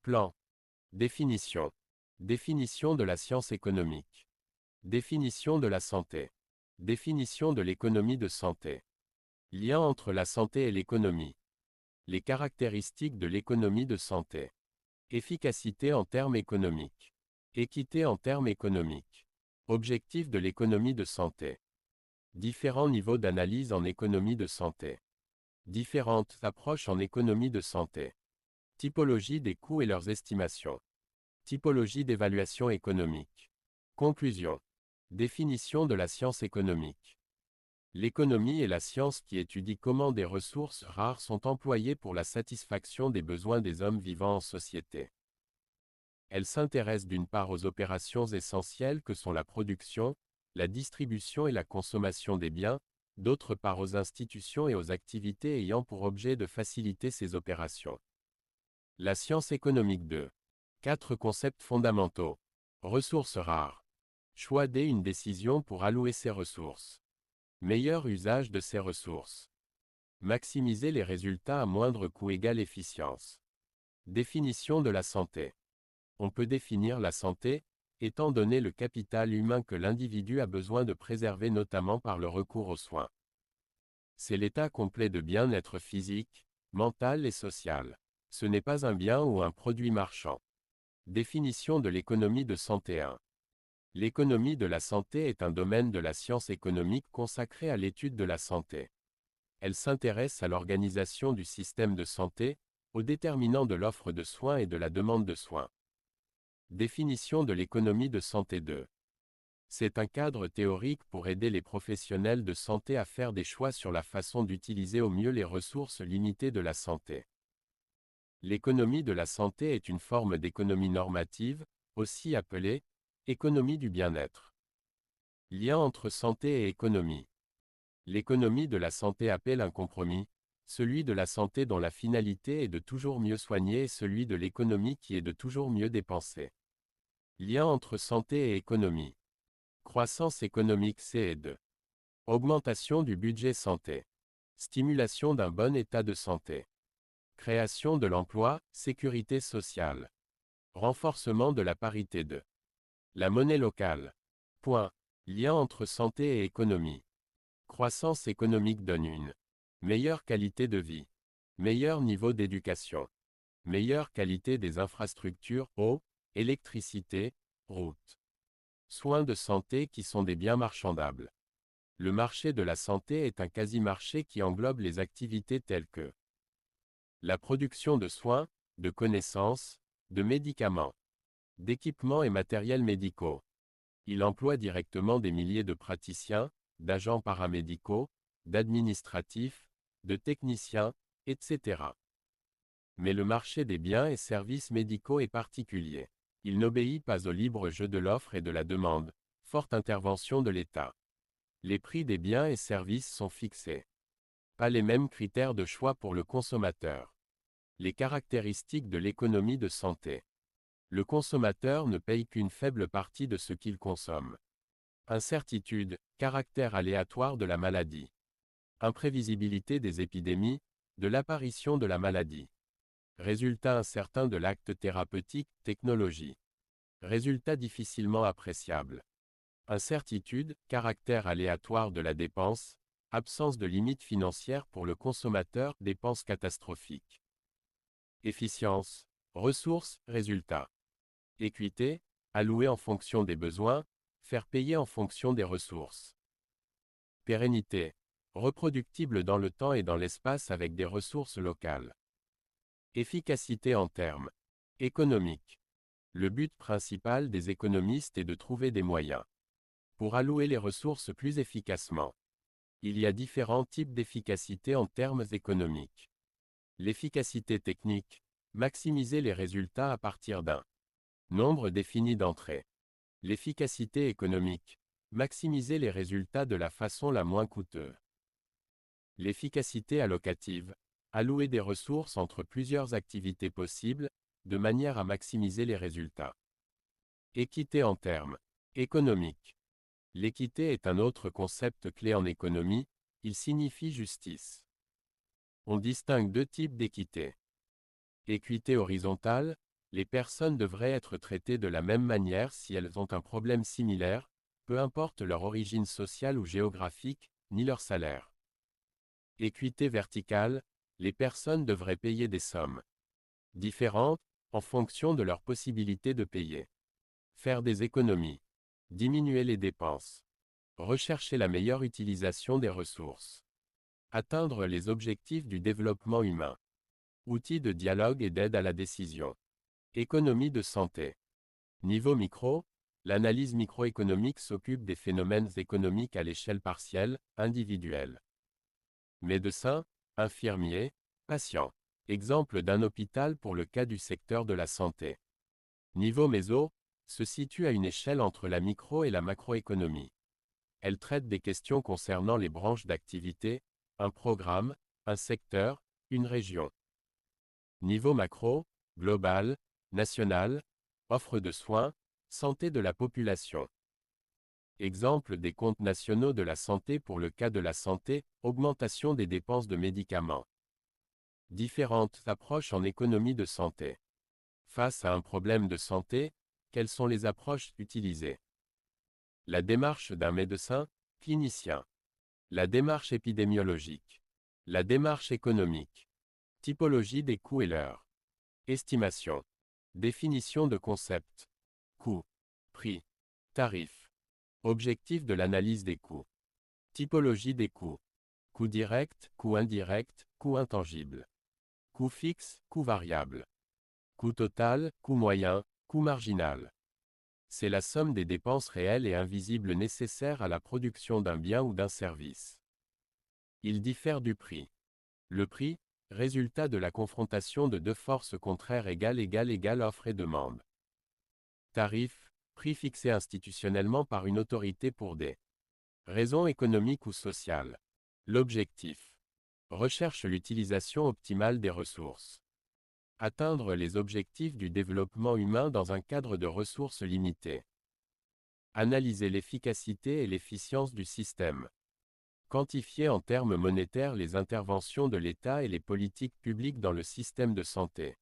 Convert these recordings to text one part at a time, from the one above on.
Plan. Définition. Définition de la science économique. Définition de la santé. Définition de l'économie de santé. Lien entre la santé et l'économie. Les caractéristiques de l'économie de santé. Efficacité en termes économiques. Équité en termes économiques. Objectif de l'économie de santé. Différents niveaux d'analyse en économie de santé. Différentes approches en économie de santé. Typologie des coûts et leurs estimations. Typologie d'évaluation économique. Conclusion. Définition de la science économique. L'économie est la science qui étudie comment des ressources rares sont employées pour la satisfaction des besoins des hommes vivant en société. Elle s'intéresse d'une part aux opérations essentielles que sont la production, la distribution et la consommation des biens, d'autre part aux institutions et aux activités ayant pour objet de faciliter ces opérations. La science économique 2. 4 concepts fondamentaux. Ressources rares. Choix d'une décision pour allouer ces ressources. Meilleur usage de ces ressources. Maximiser les résultats à moindre coût égale efficience. Définition de la santé. On peut définir la santé, étant donné le capital humain que l'individu a besoin de préserver notamment par le recours aux soins. C'est l'état complet de bien-être physique, mental et social. Ce n'est pas un bien ou un produit marchand. Définition de l'économie de santé 1. L'économie de la santé est un domaine de la science économique consacré à l'étude de la santé. Elle s'intéresse à l'organisation du système de santé, aux déterminants de l'offre de soins et de la demande de soins. Définition de l'économie de santé 2. C'est un cadre théorique pour aider les professionnels de santé à faire des choix sur la façon d'utiliser au mieux les ressources limitées de la santé. L'économie de la santé est une forme d'économie normative, aussi appelée économie du bien-être. Lien entre santé et économie. L'économie de la santé appelle un compromis, celui de la santé dont la finalité est de toujours mieux soigner et celui de l'économie qui est de toujours mieux dépenser. Lien entre santé et économie. Croissance économique C2. Augmentation du budget santé. Stimulation d'un bon état de santé. Création de l'emploi, sécurité sociale. Renforcement de la parité de la monnaie locale. Point. Lien entre santé et économie. Croissance économique donne une meilleure qualité de vie, meilleur niveau d'éducation, meilleure qualité des infrastructures, eau, électricité, routes. Soins de santé qui sont des biens marchandables. Le marché de la santé est un quasi-marché qui englobe les activités telles que la production de soins, de connaissances, de médicaments, d'équipements et matériels médicaux. Il emploie directement des milliers de praticiens, d'agents paramédicaux, d'administratifs, de techniciens, etc. Mais le marché des biens et services médicaux est particulier. Il n'obéit pas au libre jeu de l'offre et de la demande, forte intervention de l'État. Les prix des biens et services sont fixés. Pas les mêmes critères de choix pour le consommateur. Les caractéristiques de l'économie de santé. Le consommateur ne paye qu'une faible partie de ce qu'il consomme. Incertitude, caractère aléatoire de la maladie. Imprévisibilité des épidémies, de l'apparition de la maladie. Résultat incertain de l'acte thérapeutique, technologie. Résultat difficilement appréciable. Incertitude, caractère aléatoire de la dépense, absence de limite financière pour le consommateur, dépenses catastrophiques. Efficience, ressources, résultats. Équité, allouer en fonction des besoins, faire payer en fonction des ressources. Pérennité, reproductible dans le temps et dans l'espace avec des ressources locales. Efficacité en termes économiques. Le but principal des économistes est de trouver des moyens pour allouer les ressources plus efficacement. Il y a différents types d'efficacité en termes économiques. L'efficacité technique, maximiser les résultats à partir d'un nombre défini d'entrées. L'efficacité économique, maximiser les résultats de la façon la moins coûteuse. L'efficacité allocative, allouer des ressources entre plusieurs activités possibles, de manière à maximiser les résultats. Équité en termes économiques. L'équité est un autre concept clé en économie, il signifie justice. On distingue deux types d'équité. Équité horizontale, Les personnes devraient être traitées de la même manière si elles ont un problème similaire, peu importe leur origine sociale ou géographique, ni leur salaire. Équité verticale, les personnes devraient payer des sommes différentes, en fonction de leur possibilité de payer. Faire des économies. Diminuer les dépenses. Rechercher la meilleure utilisation des ressources. Atteindre les objectifs du développement humain. Outils de dialogue et d'aide à la décision. Économie de santé. Niveau micro, l'analyse microéconomique s'occupe des phénomènes économiques à l'échelle partielle, individuelle. Médecins, infirmiers, patients. Exemple d'un hôpital pour le cas du secteur de la santé. Niveau méso, se situe à une échelle entre la micro et la macroéconomie. Elle traite des questions concernant les branches d'activité, un programme, un secteur, une région. Niveau macro, global, national, offre de soins, santé de la population. Exemple des comptes nationaux de la santé pour le cas de la santé, augmentation des dépenses de médicaments. Différentes approches en économie de santé. Face à un problème de santé, quelles sont les approches utilisées? La démarche d'un médecin, clinicien. La démarche épidémiologique. La démarche économique. Typologie des coûts et l'heure. Estimation. Définition de concept. Coût. Prix. Tarif. Objectif de l'analyse des coûts. Typologie des coûts. Coût direct, coût indirect, coût intangible. Coût fixe, coût variable. Coût total, coût moyen, coût marginal. C'est la somme des dépenses réelles et invisibles nécessaires à la production d'un bien ou d'un service. Il diffère du prix. Le prix, résultat de la confrontation de deux forces contraires égale offre et demande. Tarif, prix fixé institutionnellement par une autorité pour des raisons économiques ou sociales. L'objectif. Recherche l'utilisation optimale des ressources. Atteindre les objectifs du développement humain dans un cadre de ressources limitées. Analyser l'efficacité et l'efficience du système. Quantifier en termes monétaires les interventions de l'État et les politiques publiques dans le système de santé.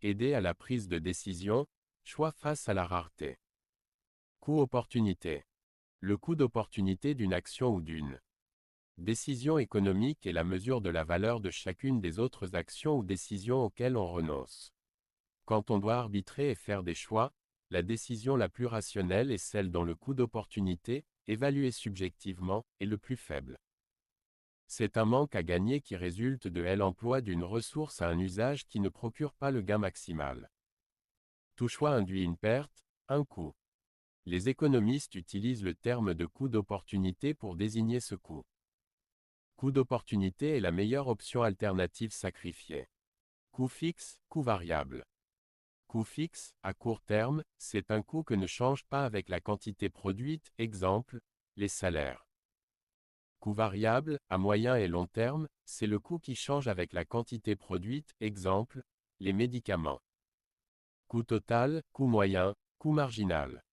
Aider à la prise de décision, choix face à la rareté. Coût-opportunité. Le coût d'opportunité d'une action ou d'une décision économique est la mesure de la valeur de chacune des autres actions ou décisions auxquelles on renonce. Quand on doit arbitrer et faire des choix, la décision la plus rationnelle est celle dont le coût d'opportunité, évalué subjectivement, est le plus faible. C'est un manque à gagner qui résulte de l'emploi d'une ressource à un usage qui ne procure pas le gain maximal. Tout choix induit une perte, un coût. Les économistes utilisent le terme de coût d'opportunité pour désigner ce coût. Coût d'opportunité est la meilleure option alternative sacrifiée. Coût fixe, coût variable. Coût fixe, à court terme, c'est un coût que ne change pas avec la quantité produite, exemple, les salaires. Coût variable, à moyen et long terme, c'est le coût qui change avec la quantité produite, exemple, les médicaments. Coût total, coût moyen, coût marginal.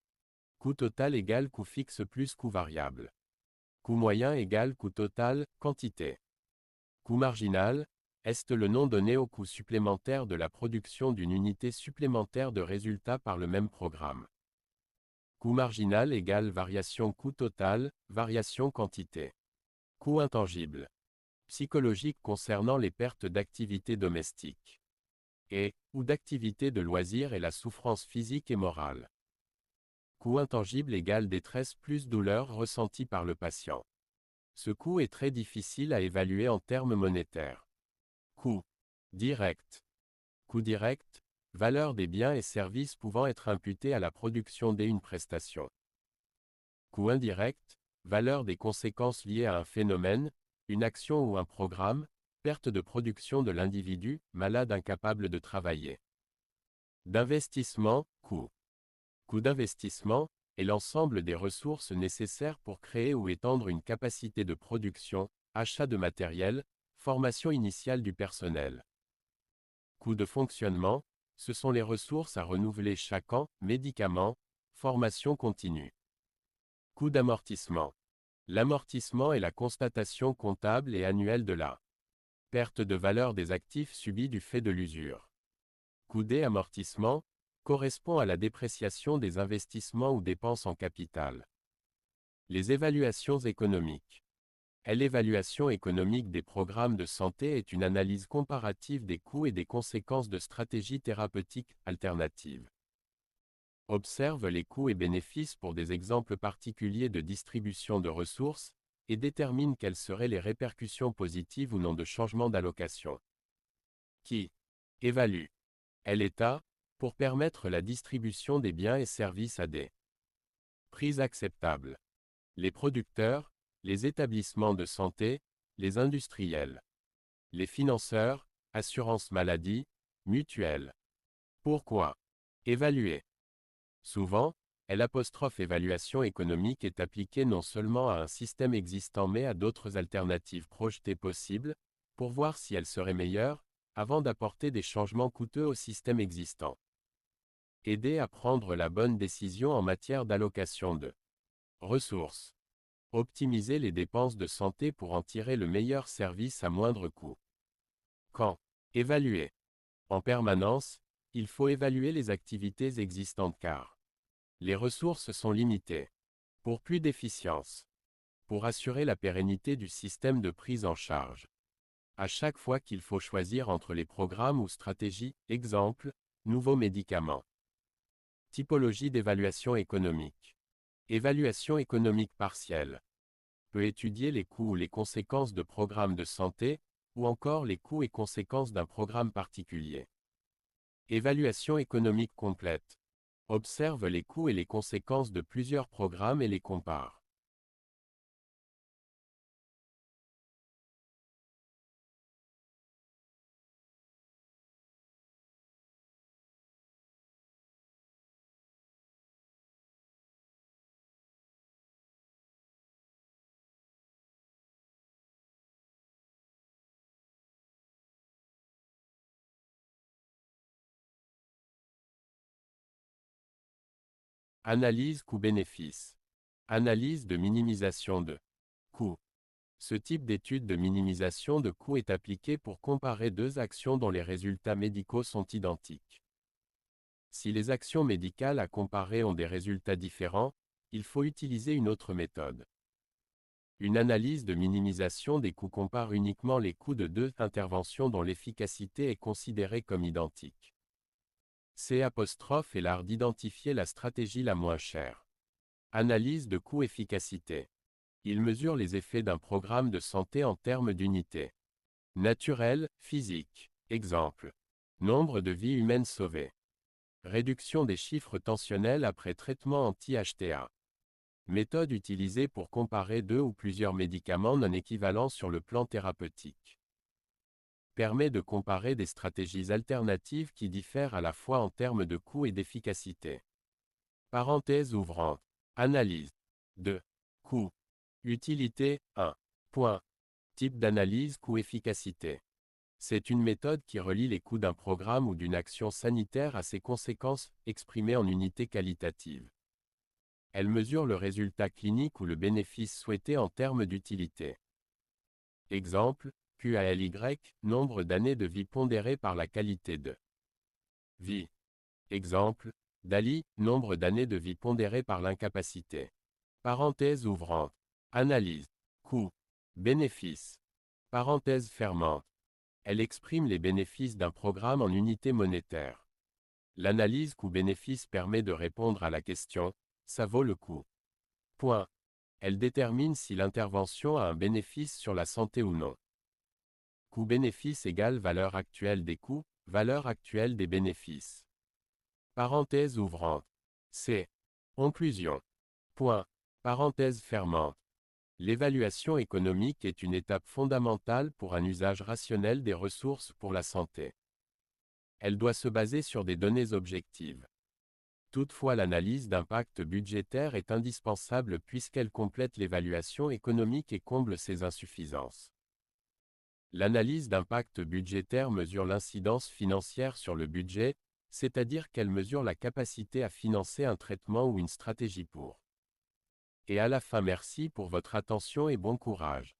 Coût total égale coût fixe plus coût variable. Coût moyen égale coût total, quantité. Coût marginal, est le nom donné au coût supplémentaire de la production d'une unité supplémentaire de résultat par le même programme. Coût marginal égale variation coût total, variation quantité. Coût intangible. Psychologique concernant les pertes d'activité domestique. Ou d'activité de loisirs et la souffrance physique et morale. Coût intangible égale détresse plus douleur ressentie par le patient. Ce coût est très difficile à évaluer en termes monétaires. Coût direct. Coût direct, valeur des biens et services pouvant être imputés à la production d'une prestation. Coût indirect, valeur des conséquences liées à un phénomène, une action ou un programme, perte de production de l'individu, malade incapable de travailler. D'investissement, coût. Coût d'investissement est l'ensemble des ressources nécessaires pour créer ou étendre une capacité de production, achat de matériel, formation initiale du personnel. Coût de fonctionnement, ce sont les ressources à renouveler chaque an, médicaments, formation continue. Coût d'amortissement. L'amortissement est la constatation comptable et annuelle de la perte de valeur des actifs subis du fait de l'usure. Coût d'amortissement correspond à la dépréciation des investissements ou dépenses en capital. Les évaluations économiques. L'évaluation économique des programmes de santé est une analyse comparative des coûts et des conséquences de stratégies thérapeutiques alternatives. Observe les coûts et bénéfices pour des exemples particuliers de distribution de ressources, et détermine quelles seraient les répercussions positives ou non de changement d'allocation. Qui évalue l'État, pour permettre la distribution des biens et services à des prix acceptables. Les producteurs, les établissements de santé, les industriels. Les financeurs, assurance maladie, mutuelles. Pourquoi évaluer? Souvent, l'évaluation économique est appliquée non seulement à un système existant mais à d'autres alternatives projetées possibles, pour voir si elles seraient meilleures, avant d'apporter des changements coûteux au système existant. Aider à prendre la bonne décision en matière d'allocation de ressources. Optimiser les dépenses de santé pour en tirer le meilleur service à moindre coût. Quand évaluer? En permanence, il faut évaluer les activités existantes car les ressources sont limitées. Pour plus d'efficience. Pour assurer la pérennité du système de prise en charge. À chaque fois qu'il faut choisir entre les programmes ou stratégies, exemple, nouveaux médicaments. Typologie d'évaluation économique. Évaluation économique partielle. Peut étudier les coûts ou les conséquences de programmes de santé, ou encore les coûts et conséquences d'un programme particulier. Évaluation économique complète. Observe les coûts et les conséquences de plusieurs programmes et les compare. Analyse coût-bénéfice. Analyse de minimisation de coûts. Ce type d'étude de minimisation de coûts est appliqué pour comparer deux actions dont les résultats médicaux sont identiques. Si les actions médicales à comparer ont des résultats différents, il faut utiliser une autre méthode. Une analyse de minimisation des coûts compare uniquement les coûts de deux interventions dont l'efficacité est considérée comme identique. C' est l'art d'identifier la stratégie la moins chère. Analyse de coût-efficacité. Il mesure les effets d'un programme de santé en termes d'unités naturelles, physiques. Exemple. Nombre de vies humaines sauvées. Réduction des chiffres tensionnels après traitement anti-HTA. Méthode utilisée pour comparer deux ou plusieurs médicaments non équivalents sur le plan thérapeutique. Permet de comparer des stratégies alternatives qui diffèrent à la fois en termes de coût et d'efficacité. Parenthèse ouvrante. Analyse. 2. Coût. Utilité. 1. Point. Type d'analyse coût-efficacité. C'est une méthode qui relie les coûts d'un programme ou d'une action sanitaire à ses conséquences, exprimées en unités qualitatives. Elle mesure le résultat clinique ou le bénéfice souhaité en termes d'utilité. Exemple, QALY, nombre d'années de vie pondéré par la qualité de vie. Exemple, DALI, nombre d'années de vie pondéré par l'incapacité. Parenthèse ouvrante. Analyse. Coût. Bénéfice. Parenthèse fermante. Elle exprime les bénéfices d'un programme en unités monétaires. L'analyse coût-bénéfice permet de répondre à la question « ça vaut le coup ». Point. Elle détermine si l'intervention a un bénéfice sur la santé ou non. Coût-bénéfice égale valeur actuelle des coûts, valeur actuelle des bénéfices. Parenthèse ouvrante. C. Conclusion. Point. Parenthèse fermante. L'évaluation économique est une étape fondamentale pour un usage rationnel des ressources pour la santé. Elle doit se baser sur des données objectives. Toutefois, l'analyse d'impact budgétaire est indispensable puisqu'elle complète l'évaluation économique et comble ses insuffisances. L'analyse d'impact budgétaire mesure l'incidence financière sur le budget, c'est-à-dire qu'elle mesure la capacité à financer un traitement ou une stratégie pour. Et à la fin, merci pour votre attention et bon courage.